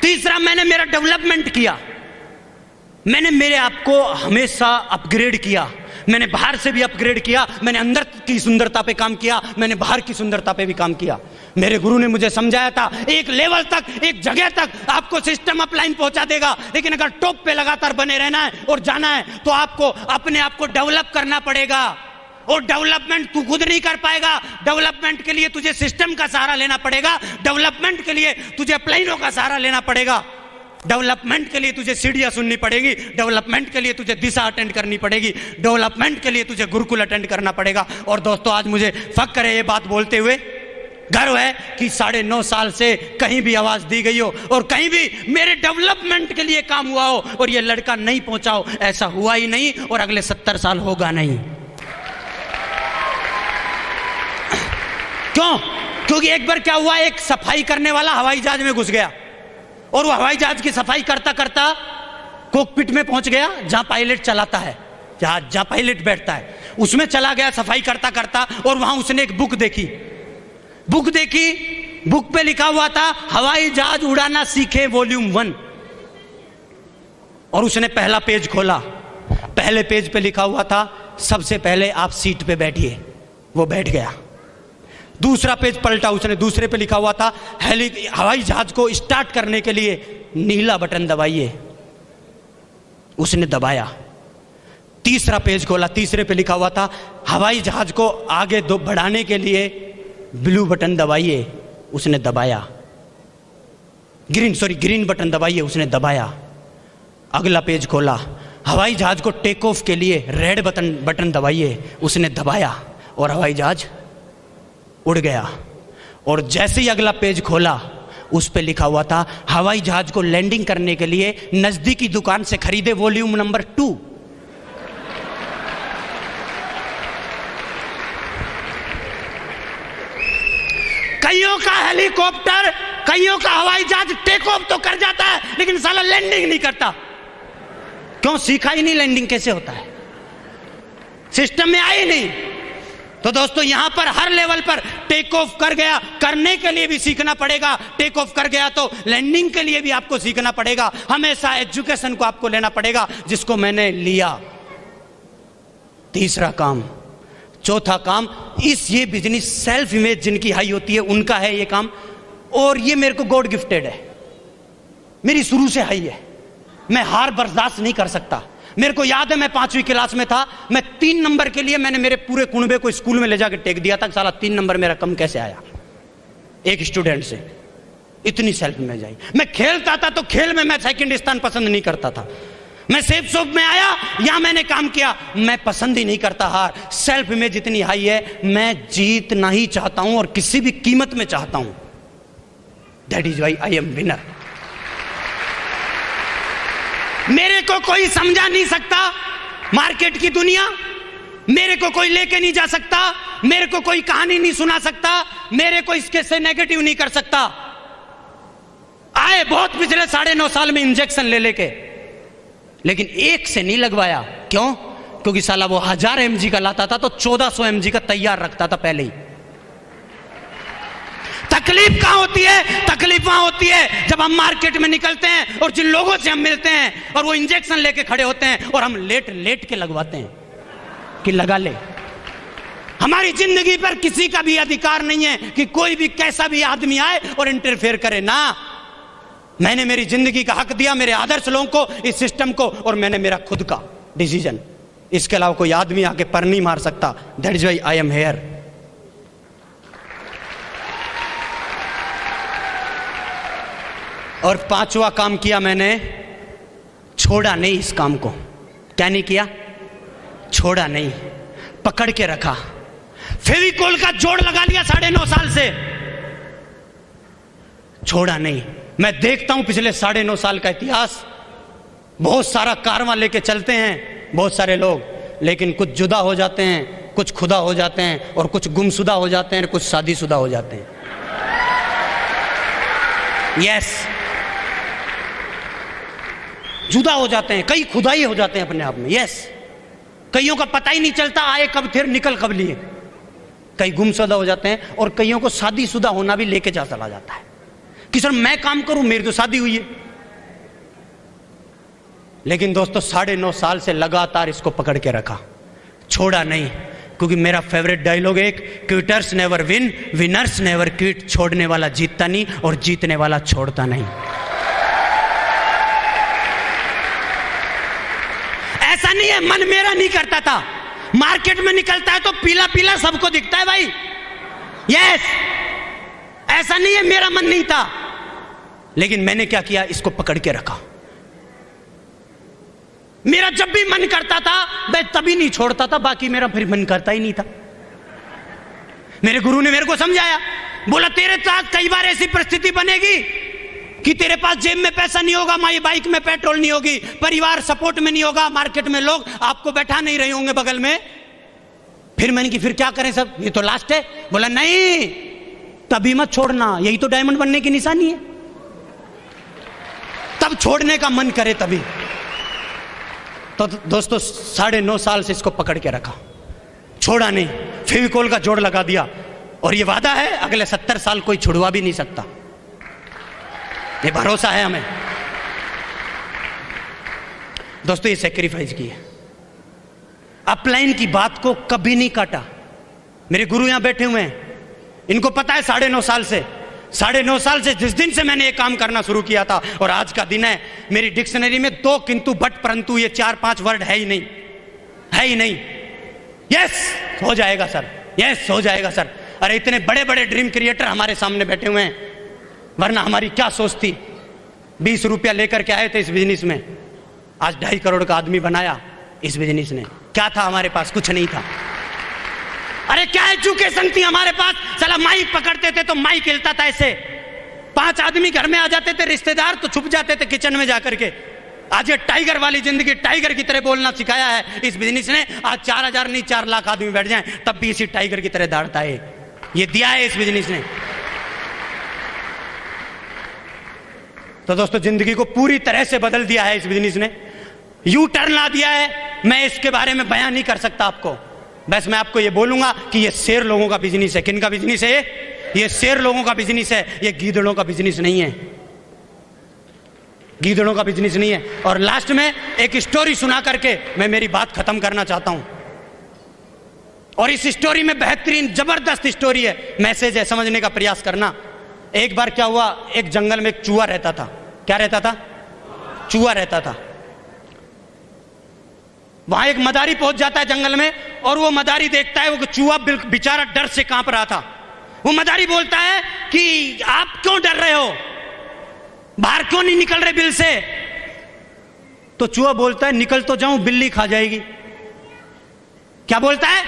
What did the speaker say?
तीसरा, मैंने मेरा डेवलपमेंट किया, मैंने मेरे आप को हमेशा अपग्रेड किया, मैंने बाहर से भी अपग्रेड किया, मैंने अंदर की सुंदरता पे काम किया, मैंने बाहर की सुंदरता पे भी काम किया। मेरे गुरु ने मुझे समझाया था, एक लेवल तक, एक जगह तक आपको सिस्टम अपलाइन पहुंचा देगा, लेकिन अगर टॉप पे लगातार बने रहना है और जाना है तो आपको अपने आप को डेवलप करना पड़ेगा। और डेवलपमेंट तू खुद नहीं कर पाएगा, डेवलपमेंट के लिए तुझे सिस्टम का सहारा लेना पड़ेगा, डेवलपमेंट के लिए तुझे अपलाइनों का सहारा लेना पड़ेगा, डेवलपमेंट के लिए तुझे सीढ़ियां सुननी पड़ेगी, डेवलपमेंट के लिए तुझे दिशा अटेंड करनी पड़ेगी, डेवलपमेंट के लिए तुझे गुरुकुल अटेंड करना पड़ेगा। और दोस्तों, आज मुझे फक्र है ये बात बोलते हुए, गर्व है कि 9.5 साल से कहीं भी आवाज दी गई हो और कहीं भी मेरे डेवलपमेंट के लिए काम हुआ हो और ये लड़का नहीं पहुंचा हो, ऐसा हुआ ही नहीं और अगले 70 साल होगा नहीं। क्यों? क्योंकि एक बार क्या हुआ, एक सफाई करने वाला हवाई जहाज में घुस गया और वो हवाई जहाज की सफाई करता करता कॉकपिट में पहुंच गया, जहां पायलट चलाता है, जहां पायलट बैठता है, उसमें चला गया सफाई करता करता। और वहां उसने एक बुक देखी, बुक पे लिखा हुआ था हवाई जहाज उड़ाना सीखे वॉल्यूम 1। और उसने पहला पेज खोला, पहले पेज पे लिखा हुआ था सबसे पहले आप सीट पे बैठिए, वो बैठ गया। दूसरा पेज पलटा, उसने दूसरे पे लिखा हुआ था हवाई जहाज को स्टार्ट करने के लिए नीला बटन दबाइए, उसने दबाया। तीसरा पेज खोला, तीसरे पे लिखा हुआ था हवाई जहाज को आगे बढ़ाने के लिए ब्लू बटन दबाइए, उसने दबाया। ग्रीन बटन दबाइए, उसने दबाया। अगला पेज खोला, हवाई जहाज को टेक ऑफ के लिए रेड बटन दबाइए, उसने दबाया और हवाई जहाज उड़ गया। और जैसे ही अगला पेज खोला, उस पे लिखा हुआ था हवाई जहाज को लैंडिंग करने के लिए नजदीकी दुकान से खरीदे वॉल्यूम नंबर 2। कईयों का हेलीकॉप्टर, कईयों का हवाई जहाज टेक ऑफ तो कर जाता है, लेकिन साला लैंडिंग नहीं करता। क्यों? सीखा ही नहीं लैंडिंग कैसे होता है, सिस्टम में आई नहीं। तो दोस्तों, यहां पर हर लेवल पर टेक ऑफ कर गया, करने के लिए भी सीखना पड़ेगा, टेक ऑफ कर गया तो लैंडिंग के लिए भी आपको सीखना पड़ेगा। हमेशा एजुकेशन को आपको लेना पड़ेगा, जिसको मैंने लिया। तीसरा काम, चौथा काम, ये बिजनेस सेल्फ इमेज जिनकी हाई होती है उनका है ये काम, और ये मेरे को गॉड गिफ्टेड है, मेरी शुरू से हाई है। मैं हार बर्दाश्त नहीं कर सकता। मेरे को याद है, मैं 5वीं क्लास में था, मैं 3 नंबर के लिए मैंने मेरे पूरे कुनबे को स्कूल में ले जाकर टेक दिया था। साला 3 नंबर मेरा कम कैसे आया एक स्टूडेंट से, इतनी सेल्फ इमेज आई। मैं खेलता था तो खेल में मैं सेकंड स्थान पसंद नहीं करता था। मैं सेफ शॉप में आया, यहां मैंने काम किया, मैं पसंद ही नहीं करता हार। सेल्फ इमेज इतनी हाई है, मैं जीतना ही चाहता हूं और किसी भी कीमत में चाहता हूं। That is why I am winner. मेरे को कोई समझा नहीं सकता, मार्केट की दुनिया, मेरे को कोई लेके नहीं जा सकता, मेरे को कोई कहानी नहीं सुना सकता, मेरे को इसके से नेगेटिव नहीं कर सकता। आए बहुत पिछले 9.5 साल में इंजेक्शन ले लेके, लेकिन एक से नहीं लगवाया। क्यों? क्योंकि साला वो 1000 mg का लाता था तो 1400 mg का तैयार रखता था पहले ही। तकलीफ कहां होती है? तकलीफ वहां होती है जब हम मार्केट में निकलते हैं और जिन लोगों से हम मिलते हैं और वो इंजेक्शन लेके खड़े होते हैं और हम लेट के लगवाते हैं कि लगा ले। हमारी जिंदगी पर किसी का भी अधिकार नहीं है कि कोई भी कैसा भी आदमी आए और इंटरफेयर करे ना। मैंने मेरी जिंदगी का हक दिया मेरे आदर्श लोगों को, इस सिस्टम को, और मैंने मेरा खुद का डिसीजन। इसके अलावा कोई आदमी आके पर नहीं मार सकता। That is why I am here. और 5वां काम किया मैंने, छोड़ा नहीं इस काम को। क्या नहीं किया? छोड़ा नहीं, पकड़ के रखा। फेविकोल का जोड़ लगा लिया 9.5 साल से, छोड़ा नहीं। मैं देखता हूं पिछले 9.5 साल का इतिहास, बहुत सारा कारवां लेके चलते हैं बहुत सारे लोग, लेकिन कुछ जुदा हो जाते हैं, कुछ खुदा हो जाते हैं, और कुछ गुमशुदा हो जाते हैं, कुछ शादीशुदा हो जाते हैं। यस, जुदा हो जाते हैं, कई खुदाई हो जाते हैं अपने आप में। यस, कईयों का पता ही नहीं चलता आए कब थे निकल कब लिए। कई गुमशुदा हो जाते हैं और कईयों को शादीशुदा होना भी लेके जा चला जाता है। कि सर मैं काम करूं, मेरी तो शादी हुई है। लेकिन दोस्तों 9.5 साल से लगातार इसको पकड़ के रखा, छोड़ा नहीं, क्योंकि मेरा फेवरेट डायलॉग एक, quitters never win, winners never quit. छोड़ने वाला जीतता नहीं और जीतने वाला छोड़ता नहीं। ऐसा नहीं है मन मेरा नहीं करता था, मार्केट में निकलता है तो पीला पीला सबको दिखता है भाई, यस। ऐसा नहीं है मेरा मन नहीं था, लेकिन मैंने क्या किया, इसको पकड़ के रखा। मेरा जब भी मन करता था मैं तभी नहीं छोड़ता था, बाकी मेरा फिर मन करता ही नहीं था। मेरे गुरु ने मेरे को समझाया, बोला तेरे साथ कई बार ऐसी परिस्थिति बनेगी कि तेरे पास जेब में पैसा नहीं होगा, माई बाइक में पेट्रोल नहीं होगी, परिवार सपोर्ट में नहीं होगा, मार्केट में लोग आपको बैठा नहीं रहे होंगे बगल में। फिर मैंने कि फिर क्या करें सब, ये तो लास्ट है। बोला नहीं, तभी मत छोड़ना, यही तो डायमंड बनने की निशानी है। तब छोड़ने का मन करे तभी। तो दोस्तों 9.5 साल से इसको पकड़ के रखा, छोड़ा नहीं, फेविकोल का जोड़ लगा दिया, और ये वादा है अगले 70 साल कोई छुड़वा भी नहीं सकता, ये भरोसा है हमें। दोस्तों ये सेक्रीफाइस की है, अपलाइन की बात को कभी नहीं काटा। मेरे गुरु यहां बैठे हुए हैं, इनको पता है 9.5 साल से, 9.5 साल से जिस दिन से मैंने ये काम करना शुरू किया था, और आज का दिन है, मेरी डिक्शनरी में 2 किंतु बट परंतु ये 4-5 वर्ड है ही नहीं, है ही नहीं। यस हो जाएगा सर, यस हो जाएगा सर। अरे इतने बड़े बड़े ड्रीम क्रिएटर हमारे सामने बैठे हुए हैं, वरना हमारी क्या सोच थी। 20 रुपया लेकर के आए थे इस बिजनेस में, आज 2.5 करोड़ का आदमी बनाया इस बिजनेस ने। क्या था हमारे पास, कुछ नहीं था। अरे क्या एजुकेशन थी हमारे पास, चला माइक पकड़ते थे तो माइक हिलता था ऐसे, 5 आदमी घर में आ जाते थे रिश्तेदार तो छुप जाते थे किचन में जाकर के। आज ये टाइगर वाली जिंदगी, टाइगर की तरह बोलना सिखाया है इस बिजनेस ने। आज 4,000 नहीं 4 लाख आदमी बैठ जाएं तब भी इसी टाइगर की तरह दौड़ता है, ये दिया है इस बिजनेस ने। तो दोस्तों जिंदगी को पूरी तरह से बदल दिया है इस बिजनेस ने, यू टर्न ला दिया है। मैं इसके बारे में बयान नहीं कर सकता आपको, बस मैं आपको ये बोलूंगा कि ये शेर लोगों का बिजनेस है। किन का बिजनेस है ये शेर लोगों का बिजनेस है, ये गीदड़ों का बिजनेस नहीं है, गीदड़ों का बिजनेस नहीं है। और लास्ट में एक स्टोरी सुना करके मैं मेरी बात खत्म करना चाहता हूं, और इस स्टोरी में बेहतरीन जबरदस्त स्टोरी है, मैसेज है, समझने का प्रयास करना। एक बार क्या हुआ, एक जंगल में एक चूहा रहता था। क्या रहता था? चूहा रहता था। वहां एक मदारी पहुंच जाता है जंगल में, और वो मदारी देखता है वो चूहा बेचारा डर से कांप रहा था। वो मदारी बोलता है कि आप क्यों डर रहे हो, बाहर क्यों नहीं निकल रहे बिल से? तो चूहा बोलता है निकल तो जाऊं, बिल्ली खा जाएगी। क्या बोलता है?